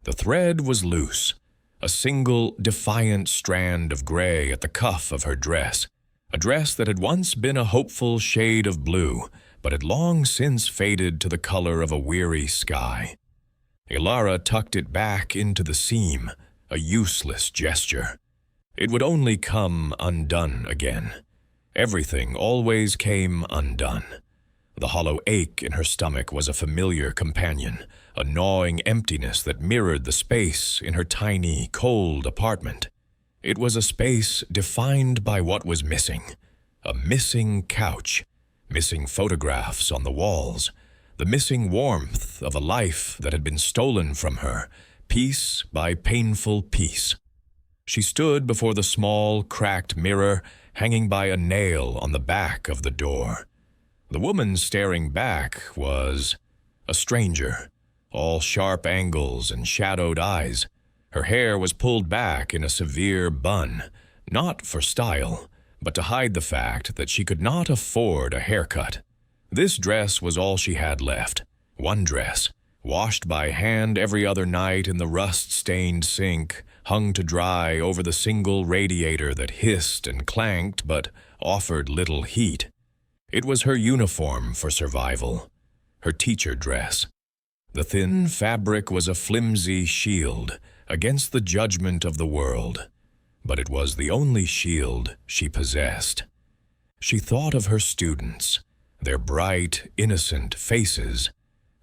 The thread was loose, a single defiant strand of gray at the cuff of her dress, a dress that had once been a hopeful shade of blue, but had long since faded to the color of a weary sky. Elara tucked it back into the seam, a useless gesture. It would only come undone again. Everything always came undone. The hollow ache in her stomach was a familiar companion, a gnawing emptiness that mirrored the space in her tiny, cold apartment. It was a space defined by what was missing. A missing couch, missing photographs on the walls, the missing warmth of a life that had been stolen from her, piece by painful piece. She stood before the small, cracked mirror hanging by a nail on the back of the door. The woman staring back was a stranger, all sharp angles and shadowed eyes. Her hair was pulled back in a severe bun, not for style, but to hide the fact that she could not afford a haircut. This dress was all she had left, one dress, washed by hand every other night in the rust-stained sink, hung to dry over the single radiator that hissed and clanked but offered little heat. It was her uniform for survival, her teacher dress. The thin fabric was a flimsy shield against the judgment of the world, but it was the only shield she possessed. She thought of her students, their bright, innocent faces.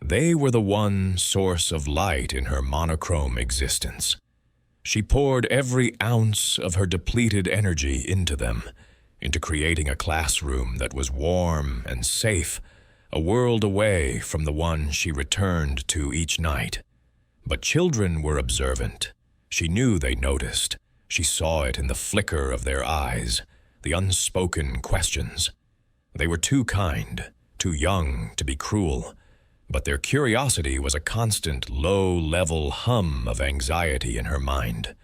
They were the one source of light in her monochrome existence. She poured every ounce of her depleted energy into them, into creating a classroom that was warm and safe, a world away from the one she returned to each night. But children were observant. She knew they noticed. She saw it in the flicker of their eyes, the unspoken questions. They were too kind, too young to be cruel, but their curiosity was a constant low-level hum of anxiety in her mind.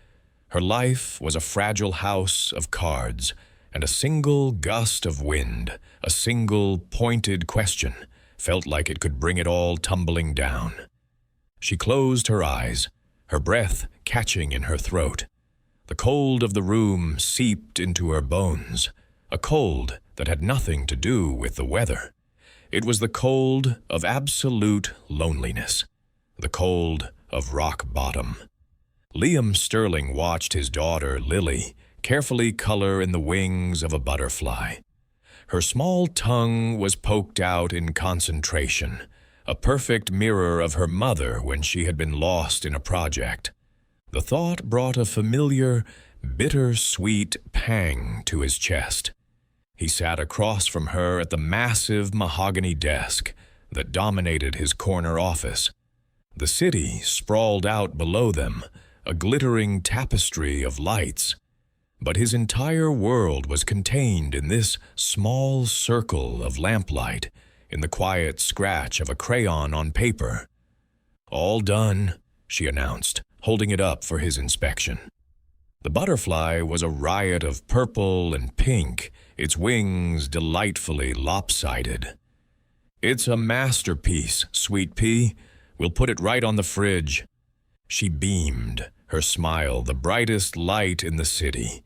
Her life was a fragile house of cards, and a single gust of wind, a single pointed question, felt like it could bring it all tumbling down. She closed her eyes, her breath catching in her throat. The cold of the room seeped into her bones, a cold that had nothing to do with the weather. It was the cold of absolute loneliness, the cold of rock bottom. Liam Sterling watched his daughter, Lily, carefully color in the wings of a butterfly. Her small tongue was poked out in concentration, a perfect mirror of her mother when she had been lost in a project. The thought brought a familiar, bitter-sweet pang to his chest. He sat across from her at the massive mahogany desk that dominated his corner office. The city sprawled out below them, a glittering tapestry of lights. But his entire world was contained in this small circle of lamplight, in the quiet scratch of a crayon on paper. "All done," she announced, holding it up for his inspection. The butterfly was a riot of purple and pink, its wings delightfully lopsided. "It's a masterpiece, Sweet Pea. We'll put it right on the fridge." She beamed, her smile the brightest light in the city.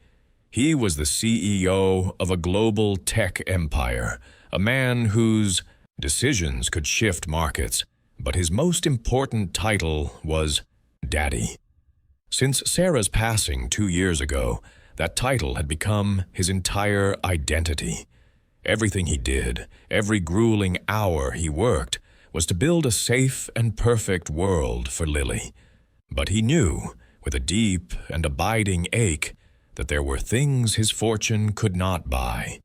He was the CEO of a global tech empire, a man whose decisions could shift markets, but his most important title was Daddy. Since Sarah's passing 2 years ago, that title had become his entire identity. Everything he did, every grueling hour he worked, was to build a safe and perfect world for Lily. But he knew, with a deep and abiding ache, that there were things his fortune could not buy.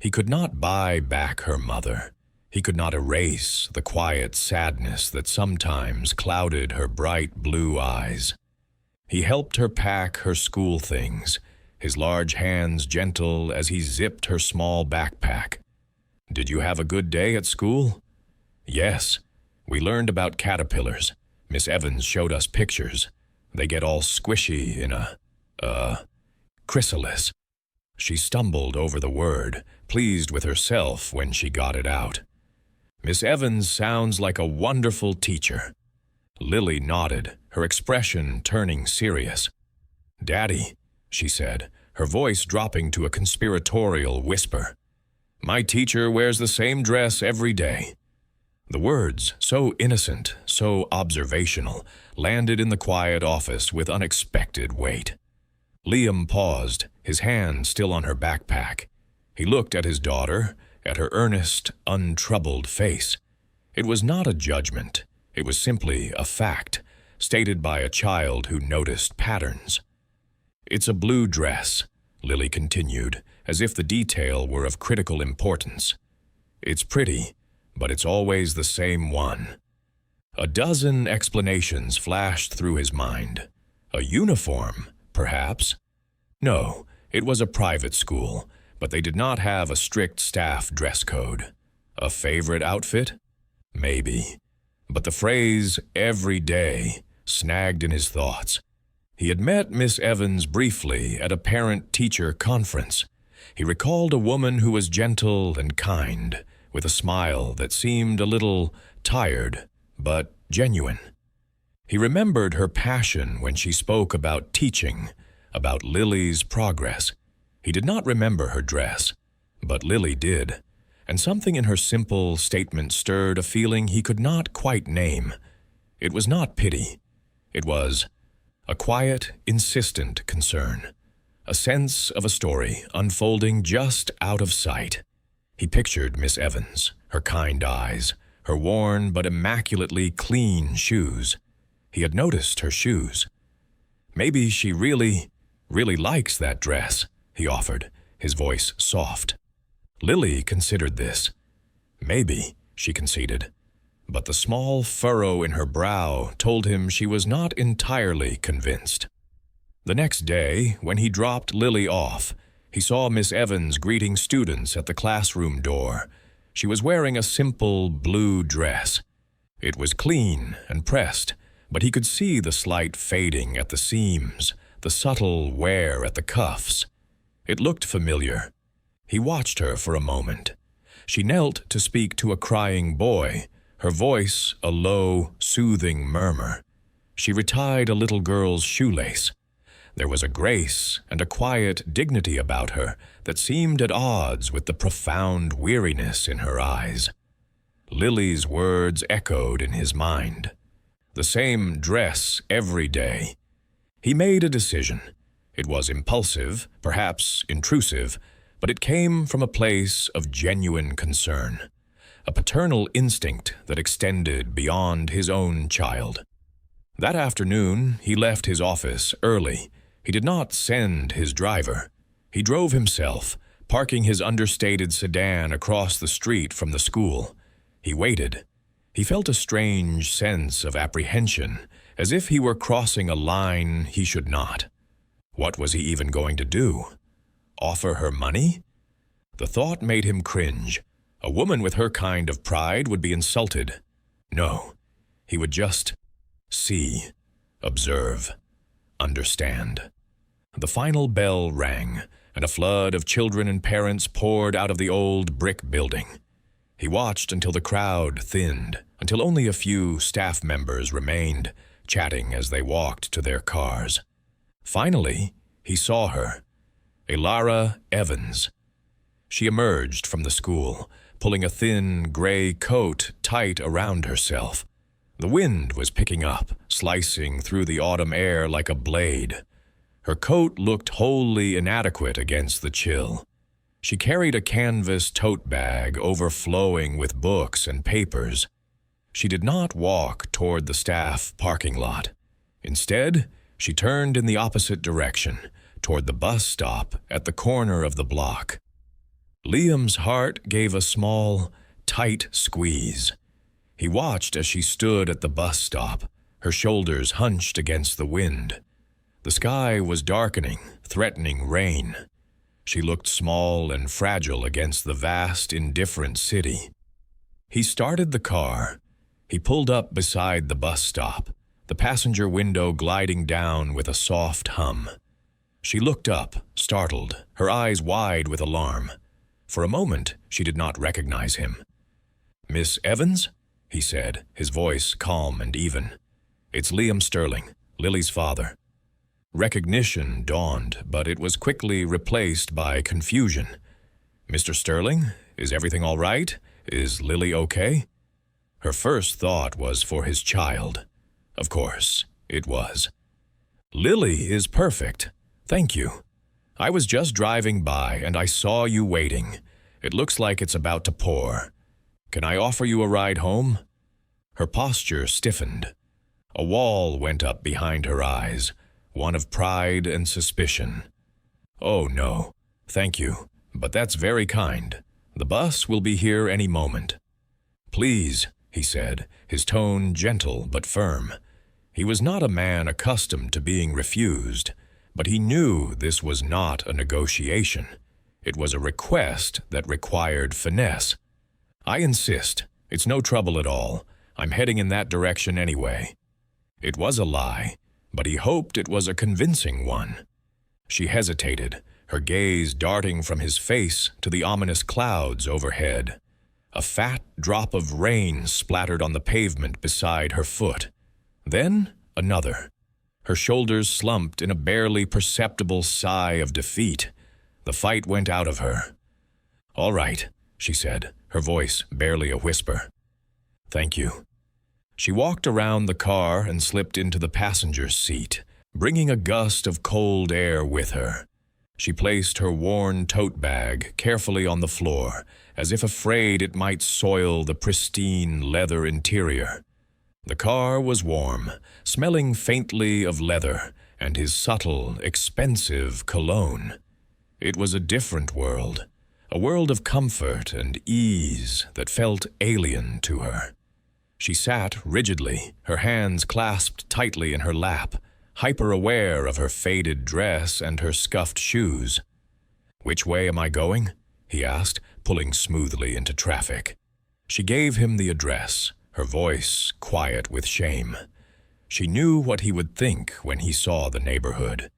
He could not buy back her mother. He could not erase the quiet sadness that sometimes clouded her bright blue eyes. He helped her pack her school things, his large hands gentle as he zipped her small backpack. "Did you have a good day at school?" "Yes. We learned about caterpillars. Miss Evans showed us pictures. They get all squishy in a chrysalis." She stumbled over the word, pleased with herself when she got it out. "Miss Evans sounds like a wonderful teacher." Lily nodded, her expression turning serious. "Daddy," she said, her voice dropping to a conspiratorial whisper. "My teacher wears the same dress every day." The words, so innocent, so observational, landed in the quiet office with unexpected weight. Liam paused, his hand still on her backpack. He looked at his daughter, at her earnest, untroubled face. It was not a judgment. It was simply a fact, stated by a child who noticed patterns. "It's a blue dress," Lily continued, as if the detail were of critical importance. "It's pretty, but it's always the same one." A dozen explanations flashed through his mind. A uniform, perhaps? No, it was a private school, but they did not have a strict staff dress code. A favorite outfit? Maybe. But the phrase, "every day," snagged in his thoughts. He had met Miss Evans briefly at a parent-teacher conference. He recalled a woman who was gentle and kind, with a smile that seemed a little tired, but genuine. He remembered her passion when she spoke about teaching, about Lily's progress. He did not remember her dress, but Lily did, and something in her simple statement stirred a feeling he could not quite name. It was not pity. It was a quiet, insistent concern, a sense of a story unfolding just out of sight. He pictured Miss Evans, her kind eyes, her worn but immaculately clean shoes. He had noticed her shoes. "Maybe she really likes that dress," he offered, his voice soft. Lily considered this. "Maybe," she conceded. But the small furrow in her brow told him she was not entirely convinced. The next day, when he dropped Lily off, he saw Miss Evans greeting students at the classroom door. She was wearing a simple blue dress. It was clean and pressed, but he could see the slight fading at the seams, the subtle wear at the cuffs. It looked familiar. He watched her for a moment. She knelt to speak to a crying boy, her voice a low, soothing murmur. She retied a little girl's shoelace. There was a grace and a quiet dignity about her that seemed at odds with the profound weariness in her eyes. Lily's words echoed in his mind. The same dress every day. He made a decision. It was impulsive, perhaps intrusive, but it came from a place of genuine concern, a paternal instinct that extended beyond his own child. That afternoon, he left his office early. He did not send his driver. He drove himself, parking his understated sedan across the street from the school. He waited. He felt a strange sense of apprehension, as if he were crossing a line he should not. What was he even going to do? Offer her money? The thought made him cringe. A woman with her kind of pride would be insulted. No, he would just see, observe, understand. The final bell rang, and a flood of children and parents poured out of the old brick building. He watched until the crowd thinned, until only a few staff members remained, chatting as they walked to their cars. Finally, he saw her, Elara Evans. She emerged from the school, pulling a thin, gray coat tight around herself. The wind was picking up, slicing through the autumn air like a blade. Her coat looked wholly inadequate against the chill. She carried a canvas tote bag overflowing with books and papers. She did not walk toward the staff parking lot. Instead, she turned in the opposite direction, toward the bus stop at the corner of the block. Liam's heart gave a small, tight squeeze. He watched as she stood at the bus stop, her shoulders hunched against the wind. The sky was darkening, threatening rain. She looked small and fragile against the vast, indifferent city. He started the car. He pulled up beside the bus stop, the passenger window gliding down with a soft hum. She looked up, startled, her eyes wide with alarm. For a moment, she did not recognize him. "Miss Evans?" he said, his voice calm and even. It's Liam Sterling, Lily's father. Recognition dawned, but it was quickly replaced by confusion. Mr. Sterling, is everything all right? Is Lily okay? Her first thought was for his child. Of course, it was. Lily is perfect. Thank you. I was just driving by and I saw you waiting. It looks like it's about to pour. Can I offer you a ride home? Her posture stiffened. A wall went up behind her eyes, one of pride and suspicion. Oh, no. Thank you. But that's very kind. The bus will be here any moment. Please, he said, his tone gentle but firm. He was not a man accustomed to being refused, but he knew this was not a negotiation. It was a request that required finesse. I insist. It's no trouble at all. I'm heading in that direction anyway. It was a lie, but he hoped it was a convincing one. She hesitated, her gaze darting from his face to the ominous clouds overhead. A fat drop of rain splattered on the pavement beside her foot. Then another. Her shoulders slumped in a barely perceptible sigh of defeat. The fight went out of her. "All right," she said, her voice barely a whisper. "Thank you." She walked around the car and slipped into the passenger's seat, bringing a gust of cold air with her. She placed her worn tote bag carefully on the floor, as if afraid it might soil the pristine leather interior. The car was warm, smelling faintly of leather and his subtle, expensive cologne. It was a different world, a world of comfort and ease that felt alien to her. She sat rigidly, her hands clasped tightly in her lap, hyper-aware of her faded dress and her scuffed shoes. "Which way am I going?" he asked, pulling smoothly into traffic. She gave him the address, her voice quiet with shame. She knew what he would think when he saw the neighborhood.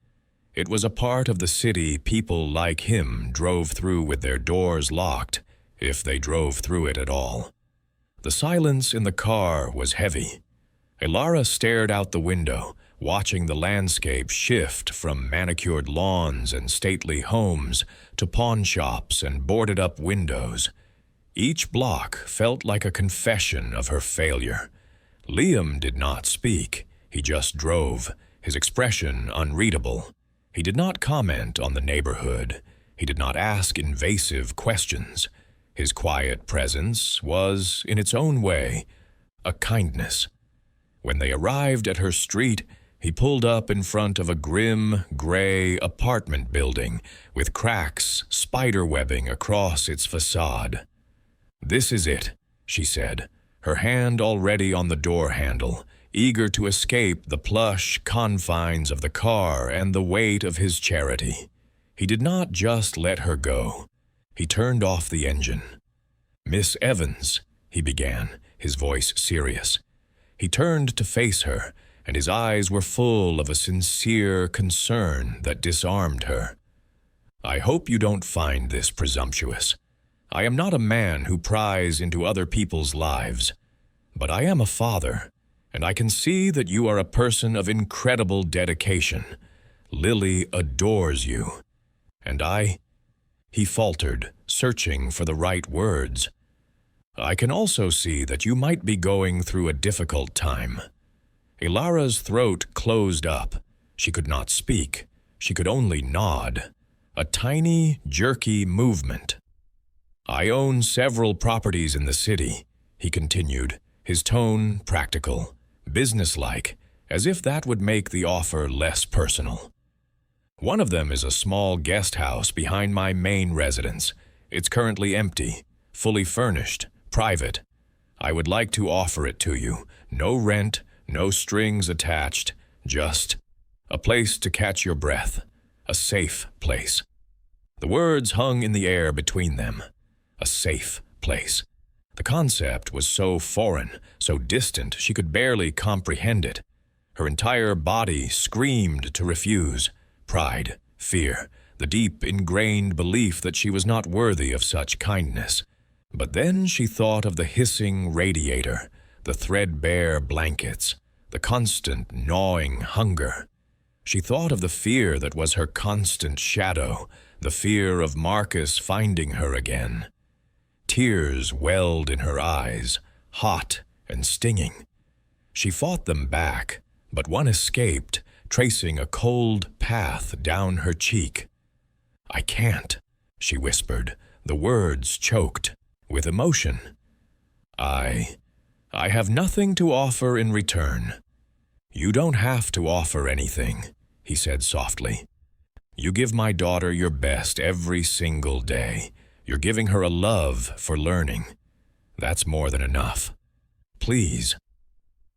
It was a part of the city people like him drove through with their doors locked, if they drove through it at all. The silence in the car was heavy. Elara stared out the window, watching the landscape shift from manicured lawns and stately homes to pawn shops and boarded-up windows. Each block felt like a confession of her failure. Liam did not speak. He just drove, his expression unreadable. He did not comment on the neighborhood. He did not ask invasive questions. His quiet presence was, in its own way, a kindness. When they arrived at her street, he pulled up in front of a grim, gray apartment building with cracks spiderwebbing across its facade. "This is it," she said, her hand already on the door handle, eager to escape the plush confines of the car and the weight of his charity. He did not just let her go. He turned off the engine. "Miss Evans," he began, his voice serious. He turned to face her, and his eyes were full of a sincere concern that disarmed her. "I hope you don't find this presumptuous. I am not a man who pries into other people's lives, but I am a father, and I can see that you are a person of incredible dedication. Lily adores you. And I—" He faltered, searching for the right words. "I can also see that you might be going through a difficult time." Elara's throat closed up. She could not speak. She could only nod. A tiny, jerky movement. "I own several properties in the city," he continued, his tone practical, businesslike, as if that would make the offer less personal. "One of them is a small guest house behind my main residence. It's currently empty, fully furnished, private. I would like to offer it to you. No rent, no strings attached, just a place to catch your breath, a safe place." The words hung in the air between them. A safe place. The concept was so foreign, so distant, she could barely comprehend it. Her entire body screamed to refuse. Pride, fear, the deep ingrained belief that she was not worthy of such kindness. But then she thought of the hissing radiator, the threadbare blankets, the constant gnawing hunger. She thought of the fear that was her constant shadow, the fear of Marcus finding her again. Tears welled in her eyes, hot and stinging. She fought them back, but one escaped, tracing a cold path down her cheek. "I can't," she whispered, the words choked with emotion. I have nothing to offer in return." "You don't have to offer anything," he said softly. "You give my daughter your best every single day. You're giving her a love for learning. That's more than enough. Please,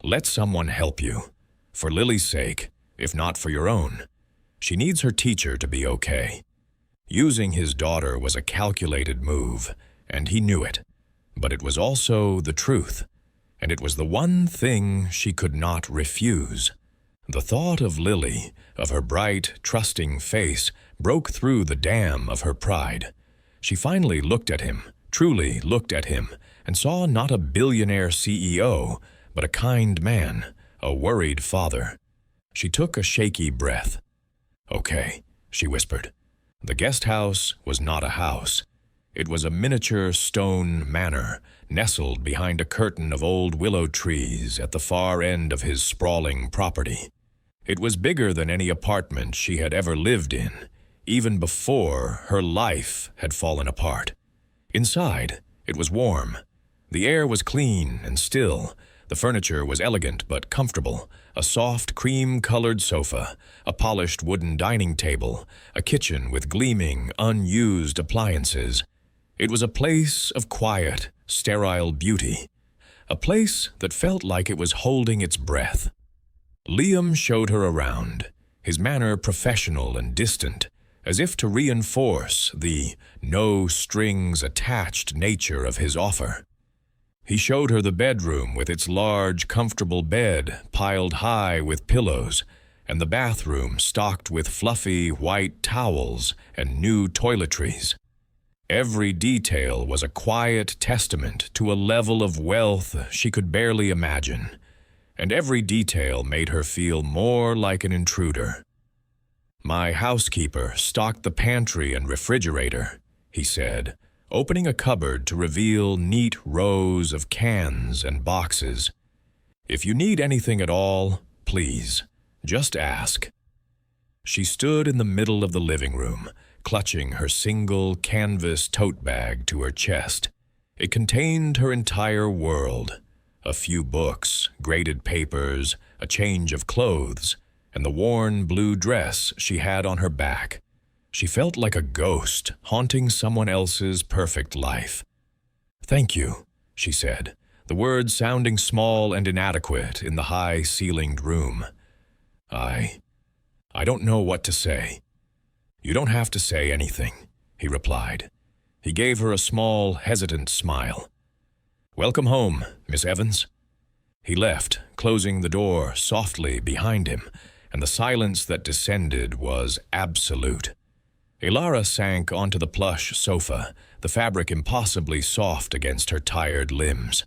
let someone help you. For Lily's sake, if not for your own. She needs her teacher to be okay." Using his daughter was a calculated move, and he knew it. But it was also the truth, and it was the one thing she could not refuse. The thought of Lily, of her bright, trusting face, broke through the dam of her pride. She finally looked at him, truly looked at him, and saw not a billionaire CEO, but a kind man, a worried father. She took a shaky breath. "Okay," she whispered. The guest house was not a house. It was a miniature stone manor, nestled behind a curtain of old willow trees at the far end of his sprawling property. It was bigger than any apartment she had ever lived in, even before her life had fallen apart. Inside, it was warm. The air was clean and still. The furniture was elegant but comfortable. A soft, cream-colored sofa, a polished wooden dining table, a kitchen with gleaming, unused appliances. It was a place of quiet, sterile beauty, a place that felt like it was holding its breath. Liam showed her around, his manner professional and distant, as if to reinforce the no-strings-attached nature of his offer. He showed her the bedroom with its large, comfortable bed piled high with pillows, and the bathroom stocked with fluffy white towels and new toiletries. Every detail was a quiet testament to a level of wealth she could barely imagine, and every detail made her feel more like an intruder. "My housekeeper stocked the pantry and refrigerator," he said, opening a cupboard to reveal neat rows of cans and boxes. "If you need anything at all, please, just ask." She stood in the middle of the living room, clutching her single canvas tote bag to her chest. It contained her entire world, a few books, graded papers, a change of clothes, and the worn blue dress she had on her back. She felt like a ghost haunting someone else's perfect life. "Thank you," she said, the words sounding small and inadequate in the high-ceilinged room. I don't know what to say." "You don't have to say anything," he replied. He gave her a small, hesitant smile. "Welcome home, Miss Evans." He left, closing the door softly behind him, and the silence that descended was absolute. Elara sank onto the plush sofa, the fabric impossibly soft against her tired limbs.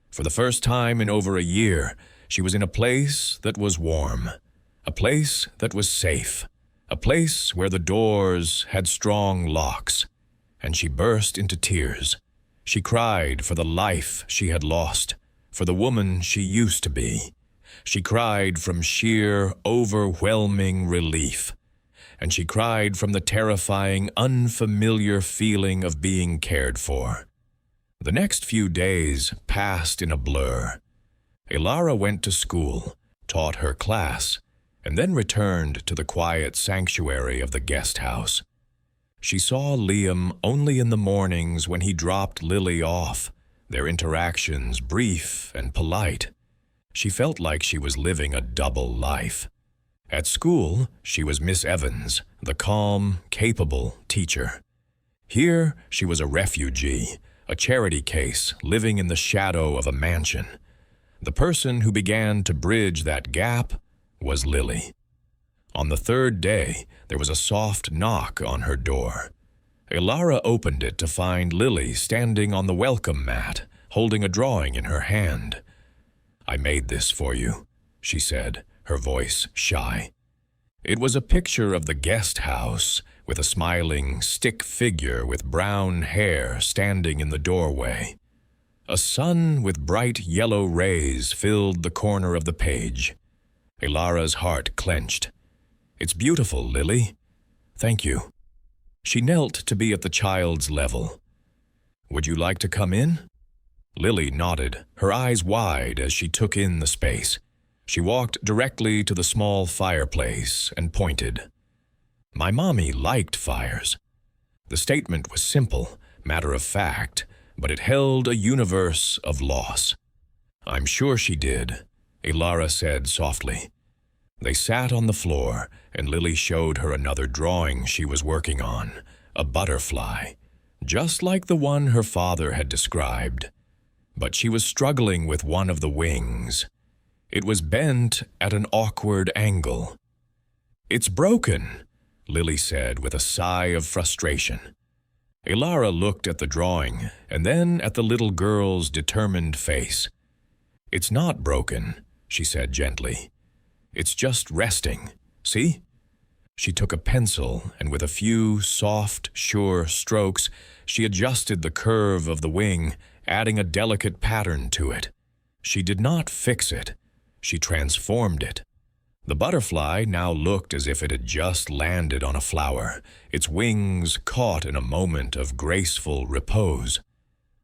For the first time in over a year, she was in a place that was warm, a place that was safe, a place where the doors had strong locks, and she burst into tears. She cried for the life she had lost, for the woman she used to be. She cried from sheer, overwhelming relief, and she cried from the terrifying, unfamiliar feeling of being cared for. The next few days passed in a blur. Elara went to school, taught her class, and then returned to the quiet sanctuary of the guest house. She saw Liam only in the mornings when he dropped Lily off, their interactions brief and polite. She felt like she was living a double life. At school, she was Miss Evans, the calm, capable teacher. Here, she was a refugee, a charity case living in the shadow of a mansion. The person who began to bridge that gap was Lily. On the third day, there was a soft knock on her door. Elara opened it to find Lily standing on the welcome mat, holding a drawing in her hand. "I made this for you," she said, her voice shy. It was a picture of the guest house, with a smiling stick figure with brown hair standing in the doorway. A sun with bright yellow rays filled the corner of the page. Elara's heart clenched. "It's beautiful, Lily." "Thank you." She knelt to be at the child's level. "Would you like to come in?" Lily nodded, her eyes wide as she took in the space. She walked directly to the small fireplace and pointed. "My mommy liked fires." The statement was simple, matter-of-fact, but it held a universe of loss. "I'm sure she did," Elara said softly. They sat on the floor, and Lily showed her another drawing she was working on, a butterfly, just like the one her father had described. But she was struggling with one of the wings. It was bent at an awkward angle. "It's broken," Lily said with a sigh of frustration. Elara looked at the drawing and then at the little girl's determined face. "It's not broken," she said gently. "It's just resting. See?" She took a pencil and with a few soft, sure strokes, she adjusted the curve of the wing, adding a delicate pattern to it. She did not fix it. She transformed it. The butterfly now looked as if it had just landed on a flower, its wings caught in a moment of graceful repose.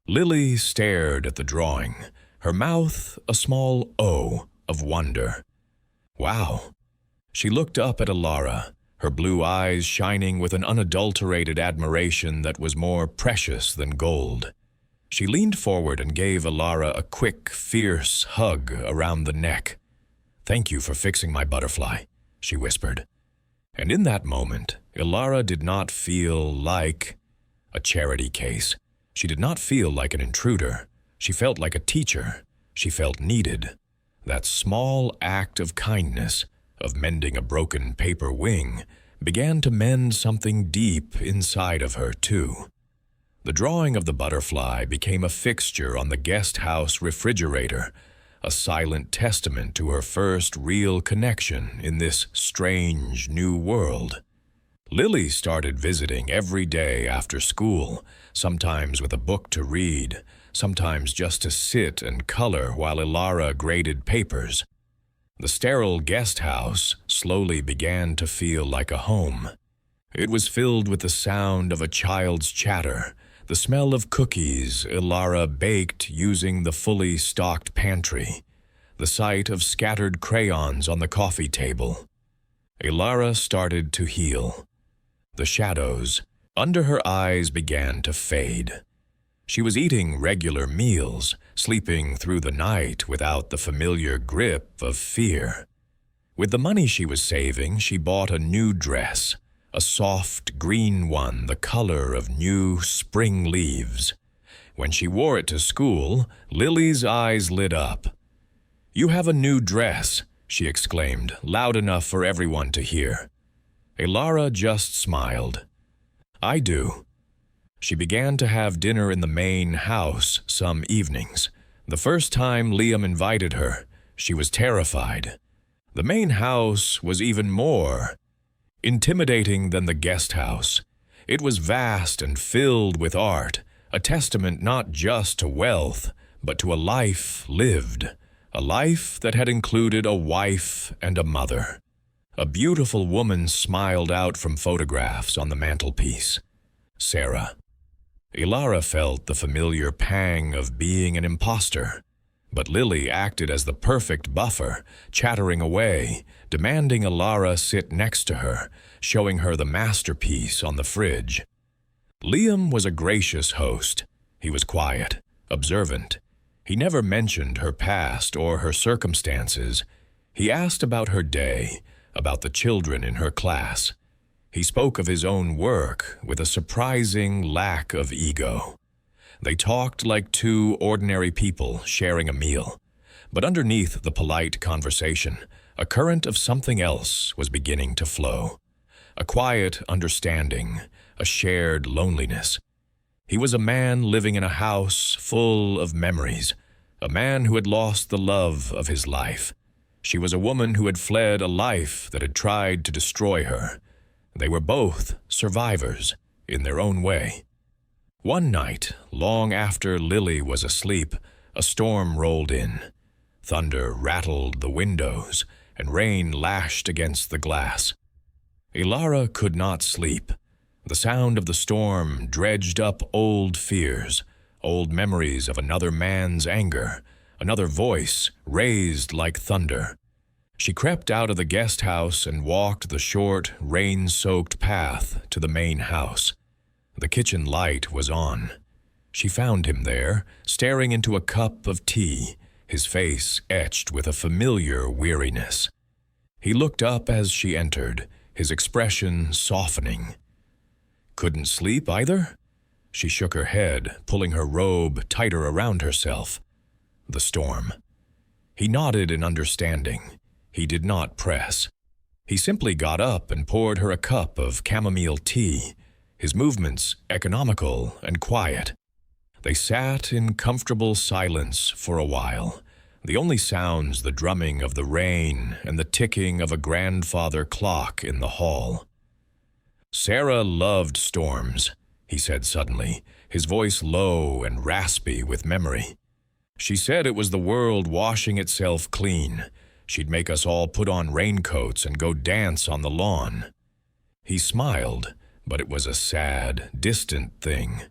Lily stared at the drawing, her mouth a small O of wonder. "Wow." She looked up at Elara, her blue eyes shining with an unadulterated admiration that was more precious than gold. She leaned forward and gave Elara a quick, fierce hug around the neck. "Thank you for fixing my butterfly," she whispered. And in that moment, Elara did not feel like a charity case. She did not feel like an intruder. She felt like a teacher. She felt needed. That small act of kindness, of mending a broken paper wing, began to mend something deep inside of her, too. The drawing of the butterfly became a fixture on the guest house refrigerator, a silent testament to her first real connection in this strange new world. Lily started visiting every day after school, sometimes with a book to read, sometimes just to sit and color while Elara graded papers. The sterile guest house slowly began to feel like a home. It was filled with the sound of a child's chatter, the smell of cookies Elara baked using the fully stocked pantry, the sight of scattered crayons on the coffee table. Elara started to heal. The shadows under her eyes began to fade. She was eating regular meals, sleeping through the night without the familiar grip of fear. With the money she was saving, she bought a new dress, a soft green one the color of new spring leaves. When she wore it to school, Lily's eyes lit up. "You have a new dress," she exclaimed, loud enough for everyone to hear. Elara just smiled. "I do." She began to have dinner in the main house some evenings. The first time Liam invited her, she was terrified. The main house was even more intimidating than the guest house. It was vast and filled with art, a testament not just to wealth, but to a life lived, a life that had included a wife and a mother. A beautiful woman smiled out from photographs on the mantelpiece. Sarah. Elara felt the familiar pang of being an imposter, but Lily acted as the perfect buffer, chattering away, demanding Elara sit next to her, showing her the masterpiece on the fridge. Liam was a gracious host. He was quiet, observant. He never mentioned her past or her circumstances. He asked about her day, about the children in her class. He spoke of his own work with a surprising lack of ego. They talked like two ordinary people sharing a meal. But underneath the polite conversation, a current of something else was beginning to flow. A quiet understanding, a shared loneliness. He was a man living in a house full of memories, a man who had lost the love of his life. She was a woman who had fled a life that had tried to destroy her. They were both survivors in their own way. One night, long after Lily was asleep, a storm rolled in. Thunder rattled the windows, and rain lashed against the glass. Elara could not sleep. The sound of the storm dredged up old fears, old memories of another man's anger, another voice raised like thunder. She crept out of the guest house and walked the short, rain-soaked path to the main house. The kitchen light was on. She found him there, staring into a cup of tea, his face etched with a familiar weariness. He looked up as she entered, his expression softening. "Couldn't sleep either?" She shook her head, pulling her robe tighter around herself. The storm. He nodded in understanding. He did not press. He simply got up and poured her a cup of chamomile tea, his movements economical and quiet. They sat in comfortable silence for a while, the only sounds the drumming of the rain and the ticking of a grandfather clock in the hall. "Sarah loved storms," he said suddenly, his voice low and raspy with memory. "She said it was the world washing itself clean. She'd make us all put on raincoats and go dance on the lawn." He smiled, but it was a sad, distant thing.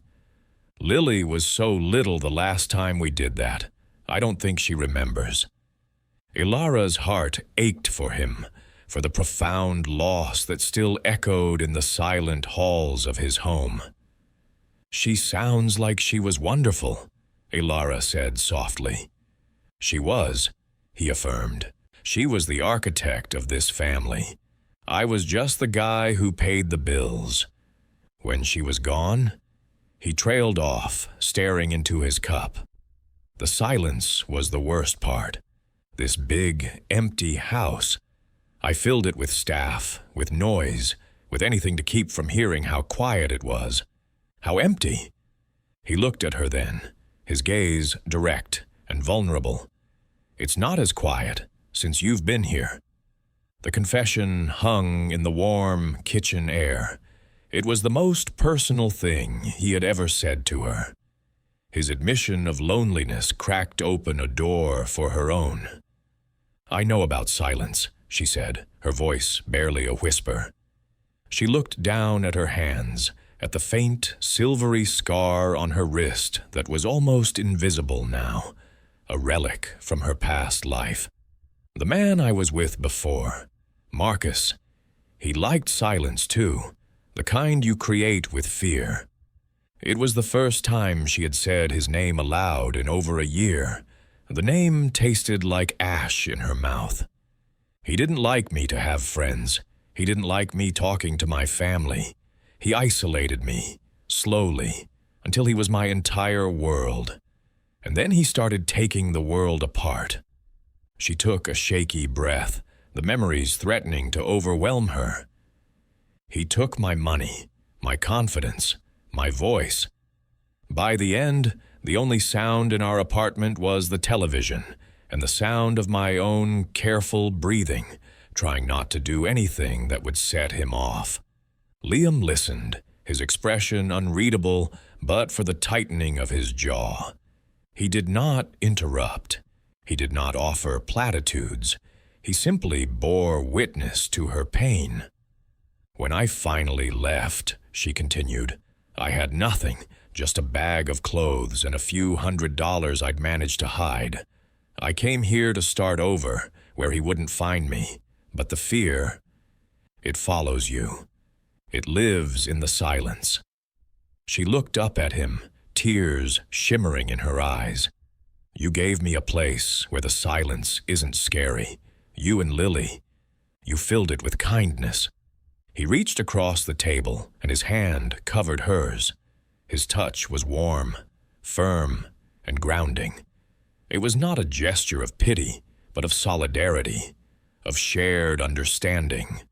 "Lily was so little the last time we did that. I don't think she remembers." Elara's heart ached for him, for the profound loss that still echoed in the silent halls of his home. "She sounds like she was wonderful," Elara said softly. "She was," he affirmed. "She was the architect of this family. I was just the guy who paid the bills. When she was gone," he trailed off, staring into his cup. The silence was the worst part. This big, empty house. I filled it with staff, with noise, with anything to keep from hearing how quiet it was. How empty. He looked at her then, his gaze direct and vulnerable. "It's not as quiet since you've been here." The confession hung in the warm kitchen air. It was the most personal thing he had ever said to her. His admission of loneliness cracked open a door for her own. "I know about silence," she said, her voice barely a whisper. She looked down at her hands, at the faint, silvery scar on her wrist that was almost invisible now, a relic from her past life. "The man I was with before, Marcus, he liked silence too, the kind you create with fear." It was the first time she had said his name aloud in over a year. The name tasted like ash in her mouth. "He didn't like me to have friends. He didn't like me talking to my family. He isolated me, slowly, until he was my entire world. And then he started taking the world apart." She took a shaky breath, the memories threatening to overwhelm her. "He took my money, my confidence, my voice. By the end, the only sound in our apartment was the television and the sound of my own careful breathing, trying not to do anything that would set him off." Liam listened, his expression unreadable but for the tightening of his jaw. He did not interrupt. He did not offer platitudes. He simply bore witness to her pain. "When I finally left," she continued, "I had nothing, just a bag of clothes and a few $100 I'd managed to hide. I came here to start over, where he wouldn't find me. But the fear, it follows you. It lives in the silence." She looked up at him, tears shimmering in her eyes. "You gave me a place where the silence isn't scary. You and Lily. You filled it with kindness." He reached across the table, and his hand covered hers. His touch was warm, firm, and grounding. It was not a gesture of pity, but of solidarity, of shared understanding.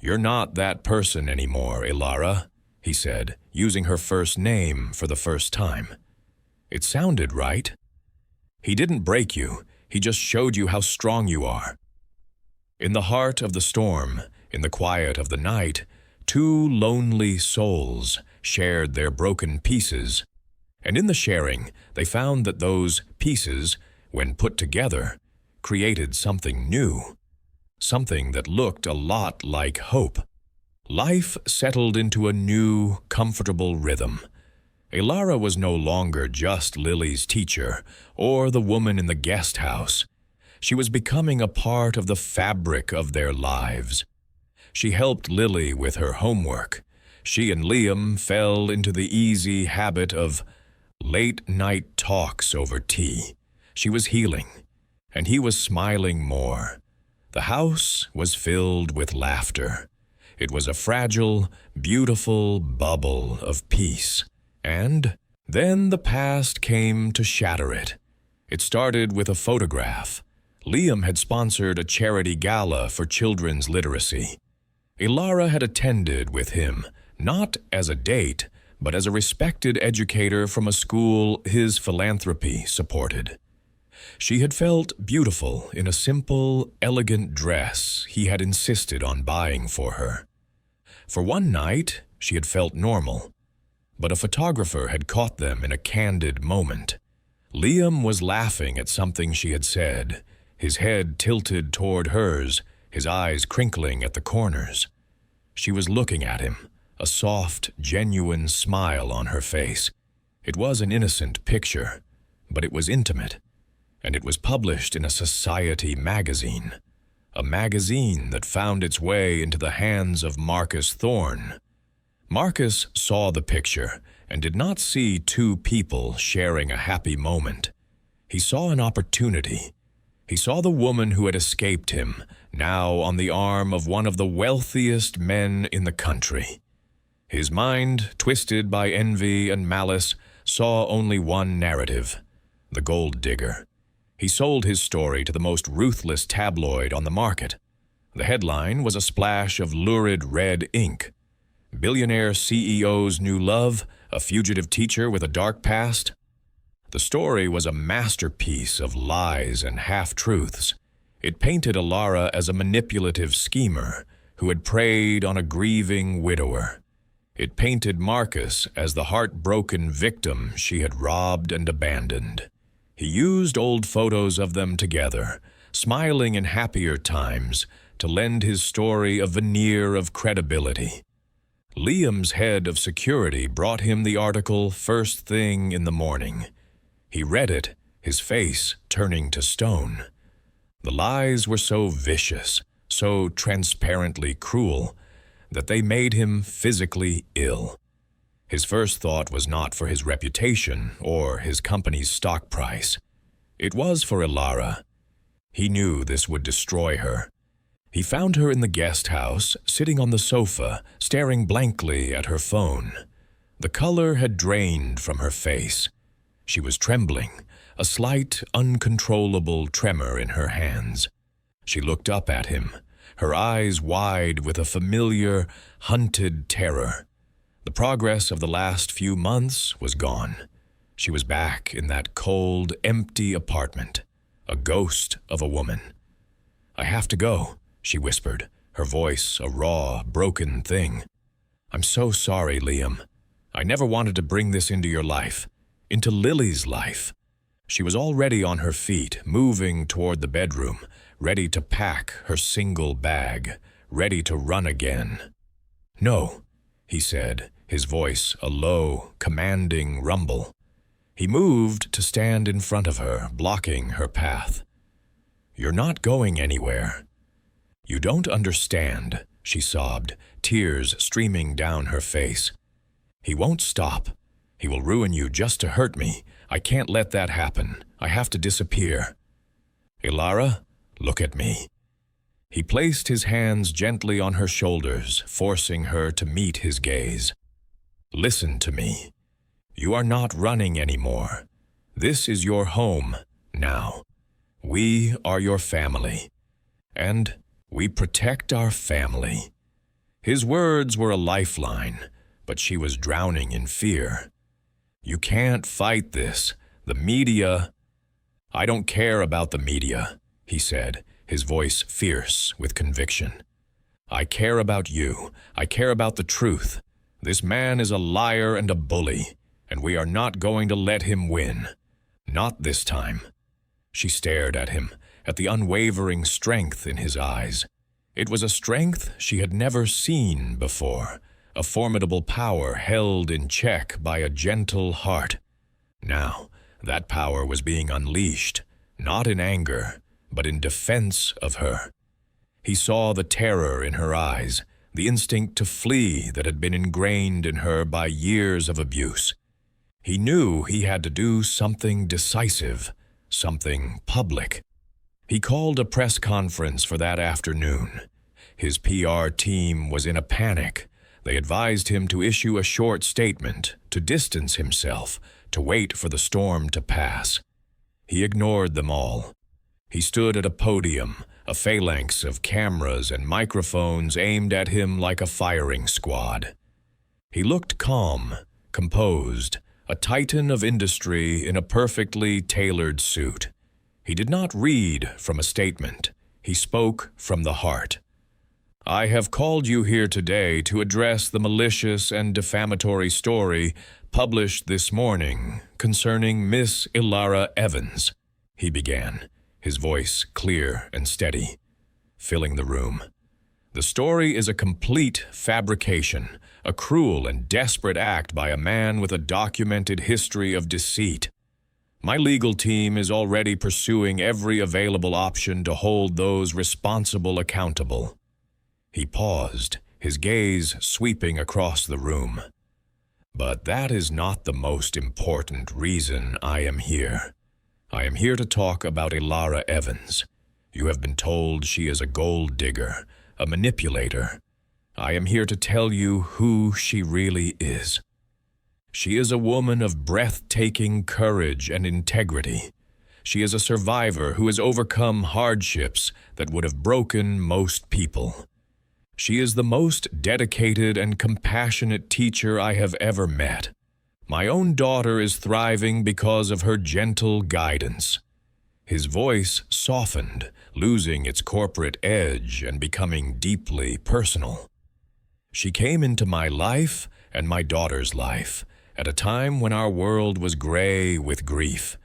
"You're not that person anymore, Elara," he said, using her first name for the first time. It sounded right. "He didn't break you. He just showed you how strong you are." In the heart of the storm, in the quiet of the night, two lonely souls shared their broken pieces. And in the sharing, they found that those pieces, when put together, created something new, something that looked a lot like hope. Life settled into a new, comfortable rhythm. Elara was no longer just Lily's teacher or the woman in the guest house. She was becoming a part of the fabric of their lives. She helped Lily with her homework. She and Liam fell into the easy habit of late-night talks over tea. She was healing, and he was smiling more. The house was filled with laughter. It was a fragile, beautiful bubble of peace. And then the past came to shatter it. It started with a photograph. Liam had sponsored a charity gala for children's literacy. Elara had attended with him, not as a date, but as a respected educator from a school his philanthropy supported. She had felt beautiful in a simple, elegant dress he had insisted on buying for her. For one night, she had felt normal, but a photographer had caught them in a candid moment. Liam was laughing at something she had said, his head tilted toward hers, his eyes crinkling at the corners. She was looking at him, a soft, genuine smile on her face. It was an innocent picture, but it was intimate, and it was published in a society magazine, a magazine that found its way into the hands of Marcus Thorne. Marcus saw the picture and did not see two people sharing a happy moment. He saw an opportunity. He saw the woman who had escaped him, now on the arm of one of the wealthiest men in the country. His mind, twisted by envy and malice, saw only one narrative, the gold digger. He sold his story to the most ruthless tabloid on the market. The headline was a splash of lurid red ink. Billionaire CEO's new love, a fugitive teacher with a dark past. The story was a masterpiece of lies and half-truths. It painted Elara as a manipulative schemer who had preyed on a grieving widower. It painted Marcus as the heartbroken victim she had robbed and abandoned. He used old photos of them together, smiling in happier times, to lend his story a veneer of credibility. Liam's head of security brought him the article first thing in the morning. He read it, his face turning to stone. The lies were so vicious, so transparently cruel, that they made him physically ill. His first thought was not for his reputation or his company's stock price. It was for Elara. He knew this would destroy her. He found her in the guest house, sitting on the sofa, staring blankly at her phone. The color had drained from her face. She was trembling, a slight, uncontrollable tremor in her hands. She looked up at him, her eyes wide with a familiar, hunted terror. The progress of the last few months was gone. She was back in that cold, empty apartment, a ghost of a woman. "I have to go," she whispered, her voice a raw, broken thing. "I'm so sorry, Liam. I never wanted to bring this into your life, into Lily's life." She was already on her feet, moving toward the bedroom, ready to pack her single bag, ready to run again. "No," he said, his voice a low, commanding rumble. He moved to stand in front of her, blocking her path. "You're not going anywhere." "You don't understand," she sobbed, tears streaming down her face. "He won't stop. He will ruin you just to hurt me. I can't let that happen. I have to disappear." "Elara, look at me." He placed his hands gently on her shoulders, forcing her to meet his gaze. "Listen to me. You are not running anymore. This is your home now. We are your family. And we protect our family." His words were a lifeline, but she was drowning in fear. "You can't fight this. The media—" I don't care about the media, he said, his voice fierce with conviction. I care about you. I care about the truth. This man is a liar and a bully, and we are not going to let him win. Not this time. She stared at him, at the unwavering strength in his eyes. It was a strength she had never seen before, a formidable power held in check by a gentle heart. Now, that power was being unleashed, not in anger, but in defense of her. He saw the terror in her eyes, the instinct to flee that had been ingrained in her by years of abuse. He knew he had to do something decisive, something public. He called a press conference for that afternoon. His PR team was in a panic. They advised him to issue a short statement, to distance himself, to wait for the storm to pass. He ignored them all. He stood at a podium, a phalanx of cameras and microphones aimed at him like a firing squad. He looked calm, composed, a titan of industry in a perfectly tailored suit. He did not read from a statement. He spoke from the heart. I have called you here today to address the malicious and defamatory story published this morning concerning Miss Elara Evans, he began, his voice clear and steady, filling the room. The story is a complete fabrication, a cruel and desperate act by a man with a documented history of deceit. My legal team is already pursuing every available option to hold those responsible accountable. He paused, his gaze sweeping across the room. But that is not the most important reason I am here. I am here to talk about Elara Evans. You have been told she is a gold digger, a manipulator. I am here to tell you who she really is. She is a woman of breathtaking courage and integrity. She is a survivor who has overcome hardships that would have broken most people. She is the most dedicated and compassionate teacher I have ever met. My own daughter is thriving because of her gentle guidance. His voice softened, losing its corporate edge and becoming deeply personal. She came into my life and my daughter's life at a time when our world was gray with grief,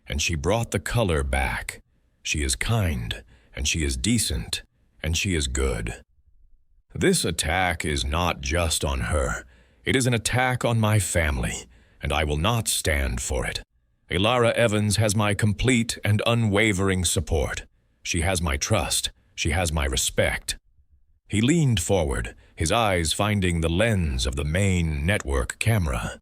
and she brought the color back. She is kind, and she is decent, and she is good. This attack is not just on her. It is an attack on my family, and I will not stand for it. Elara Evans has my complete and unwavering support. She has my trust. She has my respect. He leaned forward, his eyes finding the lens of the main network camera.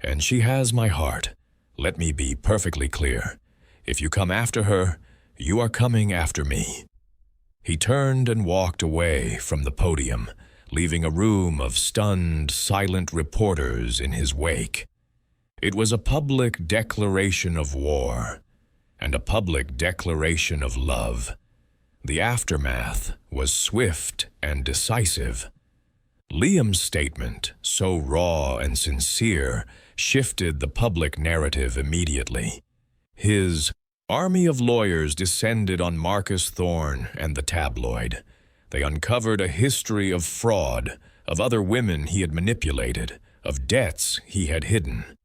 And she has my heart. Let me be perfectly clear. If you come after her, you are coming after me. He turned and walked away from the podium, leaving a room of stunned, silent reporters in his wake. It was a public declaration of war, and a public declaration of love. The aftermath was swift and decisive. Liam's statement, so raw and sincere, shifted the public narrative immediately. His army of lawyers descended on Marcus Thorne and the tabloid. They uncovered a history of fraud, of other women he had manipulated, of debts he had hidden.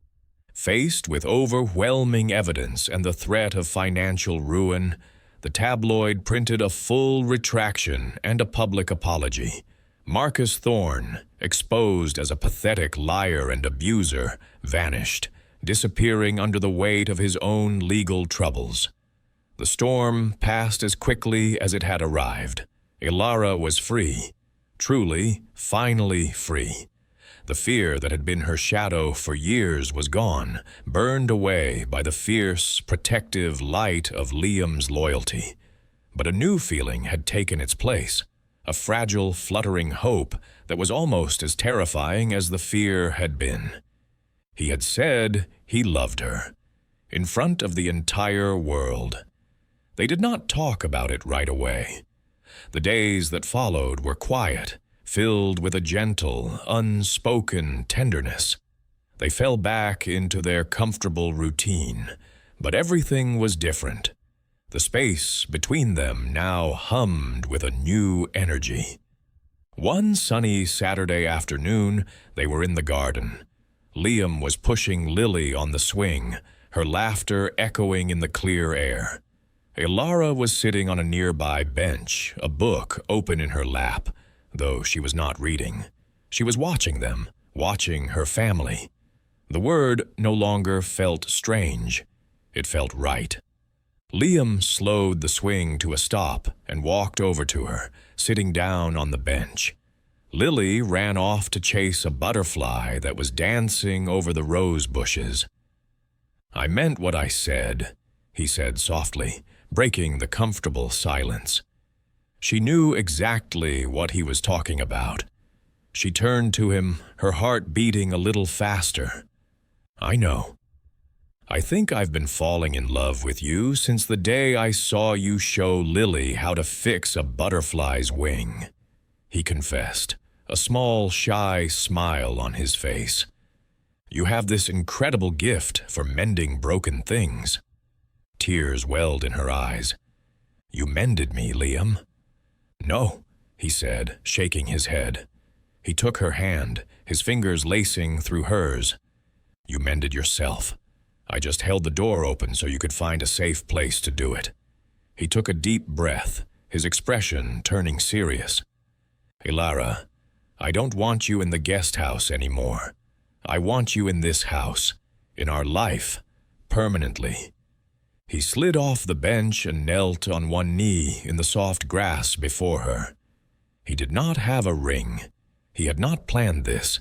Faced with overwhelming evidence and the threat of financial ruin, the tabloid printed a full retraction and a public apology. Marcus Thorne, exposed as a pathetic liar and abuser, vanished, disappearing under the weight of his own legal troubles. The storm passed as quickly as it had arrived. Elara was free, truly, finally free. The fear that had been her shadow for years was gone, burned away by the fierce, protective light of Liam's loyalty. But a new feeling had taken its place, a fragile, fluttering hope that was almost as terrifying as the fear had been. He had said he loved her, in front of the entire world. They did not talk about it right away. The days that followed were quiet, filled with a gentle, unspoken tenderness. They fell back into their comfortable routine, But everything was different. The space between them now hummed with a new energy. One sunny Saturday afternoon, they were in the garden. Liam was pushing Lily on the swing, her laughter echoing in the clear air. Elara was sitting on a nearby bench, a book open in her lap, though she was not reading. She was watching them, watching her family. The word no longer felt strange. It felt right. Liam slowed the swing to a stop and walked over to her, sitting down on the bench. Lily ran off to chase a butterfly that was dancing over the rose bushes. "I meant what I said," he said softly, breaking the comfortable silence. She knew exactly what he was talking about. She turned to him, her heart beating a little faster. "I know. I think I've been falling in love with you since the day I saw you show Lily how to fix a butterfly's wing," he confessed, a small, shy smile on his face. "You have this incredible gift for mending broken things." Tears welled in her eyes. "You mended me, Liam." "No," he said, shaking his head. He took her hand, his fingers lacing through hers. "You mended yourself. I just held the door open so you could find a safe place to do it." He took a deep breath, his expression turning serious. "Elara, I don't want you in the guest house anymore. I want you in this house, in our life, permanently." He slid off the bench and knelt on one knee in the soft grass before her. He did not have a ring. He had not planned this.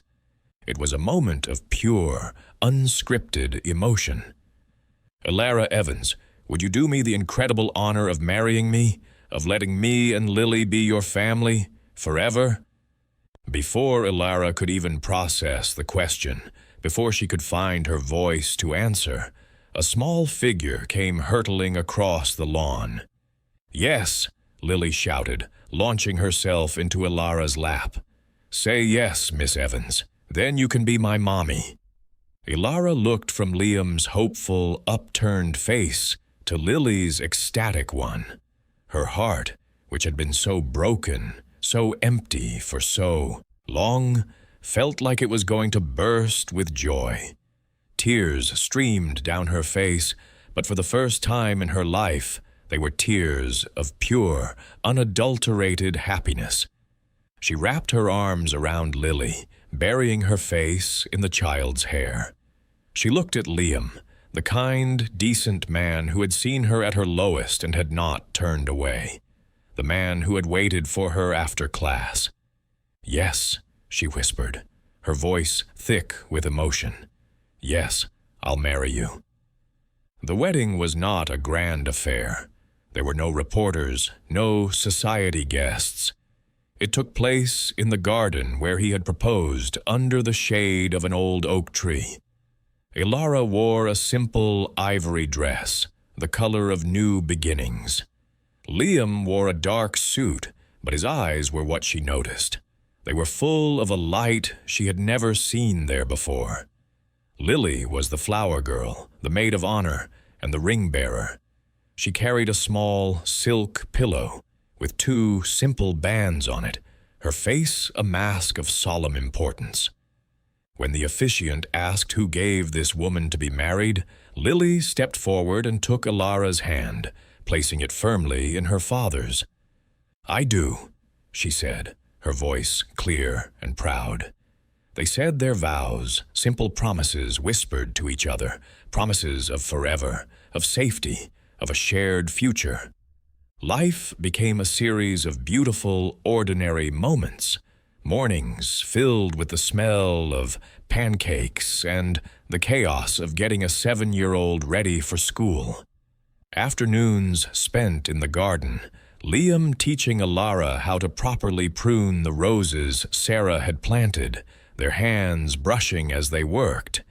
It was a moment of pure, unscripted emotion. "Elara Evans, would you do me the incredible honor of marrying me, of letting me and Lily be your family, forever?" Before Elara could even process the question, before she could find her voice to answer, a small figure came hurtling across the lawn. "Yes," Lily shouted, launching herself into Elara's lap. "Say yes, Miss Evans. Then you can be my mommy." Elara looked from Liam's hopeful, upturned face to Lily's ecstatic one. Her heart, which had been so broken, so empty for so long, felt like it was going to burst with joy. Tears streamed down her face, but for the first time in her life, they were tears of pure, unadulterated happiness. She wrapped her arms around Lily, burying her face in the child's hair. She looked at Liam, the kind, decent man who had seen her at her lowest and had not turned away, the man who had waited for her after class. "Yes," she whispered, her voice thick with emotion. "Yes, I'll marry you." The wedding was not a grand affair. There were no reporters, no society guests. It took place in the garden where he had proposed under the shade of an old oak tree. Elara wore a simple ivory dress, the color of new beginnings. Liam wore a dark suit, but his eyes were what she noticed. They were full of a light she had never seen there before. Lily was the flower girl, the maid of honor, and the ring bearer. She carried a small silk pillow with two simple bands on it, her face a mask of solemn importance. When the officiant asked who gave this woman to be married, Lily stepped forward and took Elara's hand, placing it firmly in her father's. "I do," she said, her voice clear and proud. They said their vows, simple promises whispered to each other, promises of forever, of safety, of a shared future. Life became a series of beautiful, ordinary moments, mornings filled with the smell of pancakes and the chaos of getting a 7-year-old ready for school. Afternoons spent in the garden, Liam teaching Elara how to properly prune the roses Sarah had planted, their hands brushing as they worked.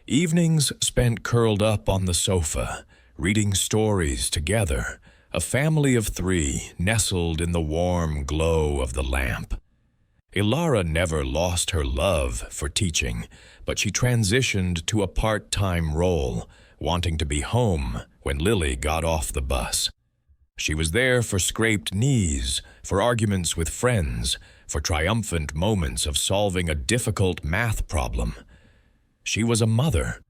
Evenings spent curled up on the sofa, reading stories together, a family of 3 nestled in the warm glow of the lamp. Elara never lost her love for teaching, but she transitioned to a part-time role, wanting to be home when Lily got off the bus. She was there for scraped knees, for arguments with friends, for triumphant moments of solving a difficult math problem. She was a mother.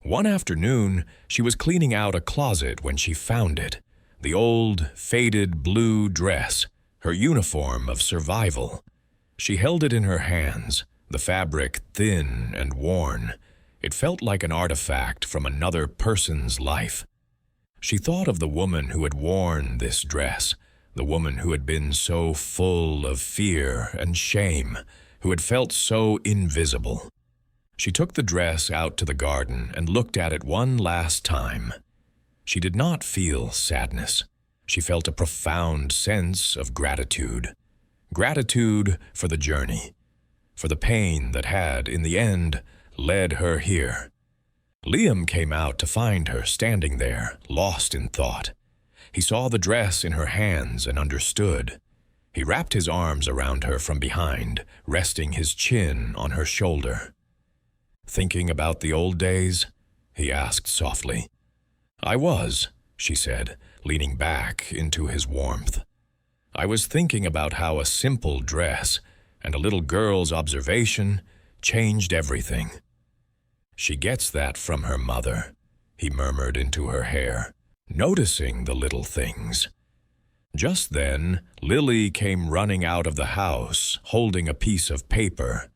One afternoon, she was cleaning out a closet when she found it, the old, faded blue dress, her uniform of survival. She held it in her hands, the fabric thin and worn. It felt like an artifact from another person's life. She thought of the woman who had worn this dress, the woman who had been so full of fear and shame, who had felt so invisible. She took the dress out to the garden and looked at it one last time. She did not feel sadness. She felt a profound sense of gratitude. Gratitude for the journey, for the pain that had, in the end, led her here. Liam came out to find her standing there, lost in thought. He saw the dress in her hands and understood. He wrapped his arms around her from behind, resting his chin on her shoulder. "Thinking about the old days?" he asked softly. "I was," she said, leaning back into his warmth. "I was thinking about how a simple dress and a little girl's observation changed everything." "She gets that from her mother," he murmured into her hair, noticing the little things. Just then, Lily came running out of the house, holding a piece of paper.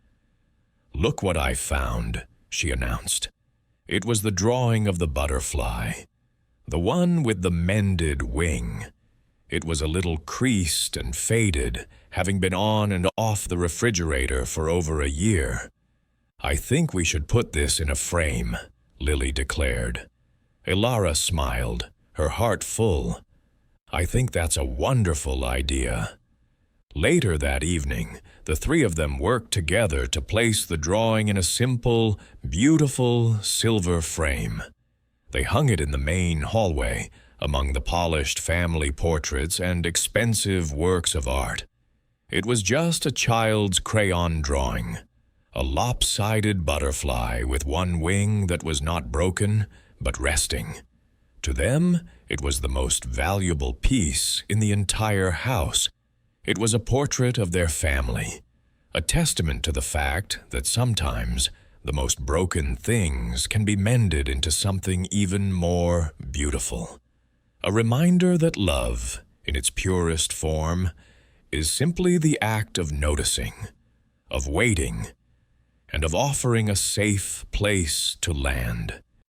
"Look what I found," she announced. It was the drawing of the butterfly, the one with the mended wing. It was a little creased and faded, having been on and off the refrigerator for over a year. "I think we should put this in a frame," Lily declared. Elara smiled, her heart full. "I think that's a wonderful idea." Later that evening, the three of them worked together to place the drawing in a simple, beautiful silver frame. They hung it in the main hallway, among the polished family portraits and expensive works of art. It was just a child's crayon drawing, a lopsided butterfly with one wing that was not broken, but resting. To them, it was the most valuable piece in the entire house. It was a portrait of their family, a testament to the fact that sometimes the most broken things can be mended into something even more beautiful. A reminder that love, in its purest form, is simply the act of noticing, of waiting, and of offering a safe place to land.